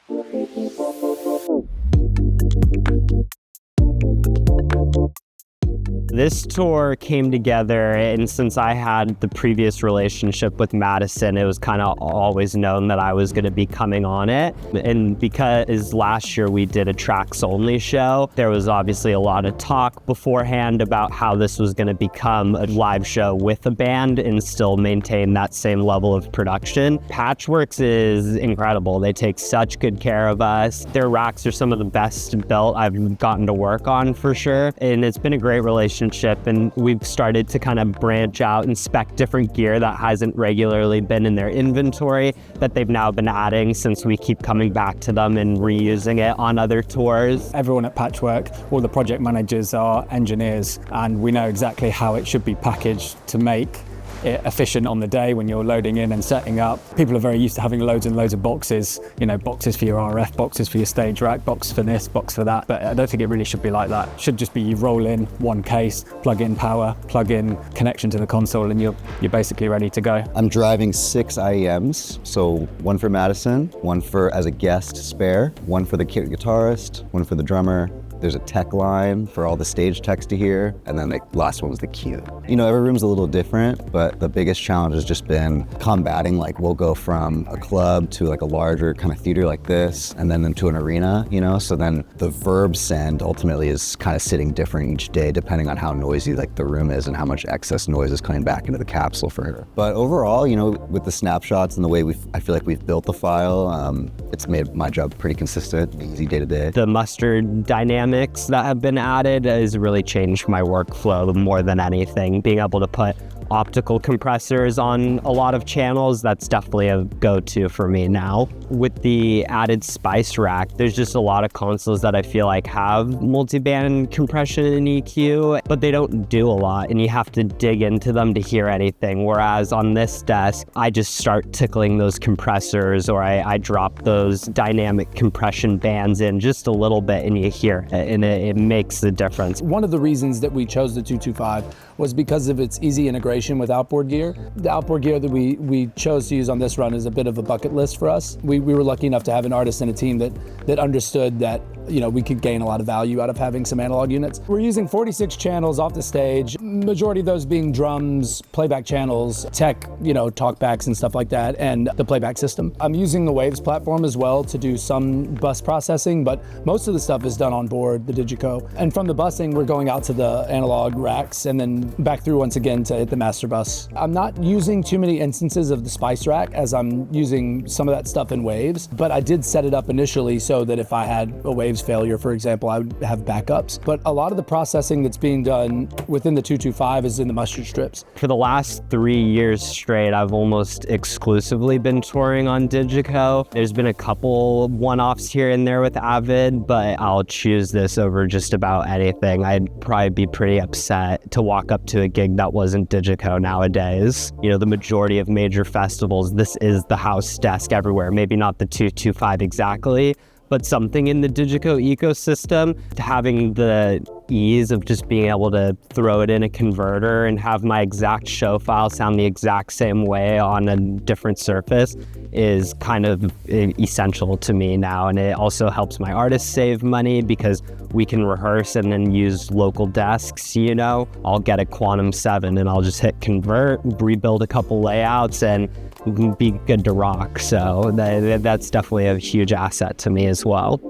This tour came together, and since I had the previous relationship with Madison, it was kind of always known that I was going to be coming on it. And because last year we did a tracks only show, there was obviously a lot of talk beforehand about how this was going to become a live show with a band and still maintain that same level of production. Patchworks is incredible. They take such good care of us. Their racks are some of the best built I've gotten to work on for sure. And it's been a great relationship, and we've started to kind of branch out and spec different gear that hasn't regularly been in their inventory that they've now been adding since we keep coming back to them and reusing it on other tours. Everyone at Patchwork, all the project managers are engineers, and we know exactly how it should be packaged to make it efficient on the day when you're loading in and setting up. People are very used to having loads and loads of boxes, boxes for your RF, boxes for your stage rack, box for this, box for that. But I don't think it really should be like that. It should just be you roll in one case, plug in power, plug in connection to the console, and you're basically ready to go. I'm driving 6 IEMs, so one for Madison, one for as a guest spare, one for the guitarist, one for the drummer. There's a tech line for all the stage techs to hear, and then the last one was the cue. Every room's a little different, but the biggest challenge has just been combating, we'll go from a club to a larger kind of theater like this, and then into an arena, so then the verb send ultimately is kind of sitting different each day depending on how noisy the room is and how much excess noise is coming back into the capsule for her. But overall, with the snapshots and the way I feel like we've built the file, it's made my job pretty consistent, easy day to day. The mustard dynamics that have been added has really changed my workflow more than anything. Being able to put optical compressors on a lot of channels, that's definitely a go-to for me now. With the added spice rack, there's just a lot of consoles that I feel like have multi-band compression and EQ, but they don't do a lot, and you have to dig into them to hear anything. Whereas on this desk, I just start tickling those compressors, or I drop those dynamic compression bands in just a little bit, and you hear it, and it makes the difference. One of the reasons that we chose the 225 was because of its easy integration with outboard gear. The outboard gear that we chose to use on this run is a bit of a bucket list for us. We were lucky enough to have an artist and a team that understood that we could gain a lot of value out of having some analog units. We're using 46 channels off the stage, majority of those being drums, playback channels, tech, talkbacks and stuff like that, and the playback system. I'm using the Waves platform as well to do some bus processing, but most of the stuff is done on board the DiGiCo. And from the busing, we're going out to the analog racks and then back through once again to hit the master bus. I'm not using too many instances of the spice rack as I'm using some of that stuff in Waves, but I did set it up initially so that if I had a Waves failure, for example, I would have backups. But a lot of the processing that's being done within the 225 is in the mustard strips. For the last 3 years straight, I've almost exclusively been touring on DiGiCo. There's been a couple one-offs here and there with Avid, but I'll choose this over just about anything. I'd probably be pretty upset to walk up to a gig that wasn't DiGiCo nowadays. The majority of major festivals, this is the house desk everywhere. Maybe not the 225 exactly, but something in the DiGiCo ecosystem, having the ease of just being able to throw it in a converter and have my exact show file sound the exact same way on a different surface is kind of essential to me now. And it also helps my artists save money because we can rehearse and then use local desks. I'll get a Quantum 7 and I'll just hit convert, rebuild a couple layouts, and be good to rock. So that's definitely a huge asset to me as well.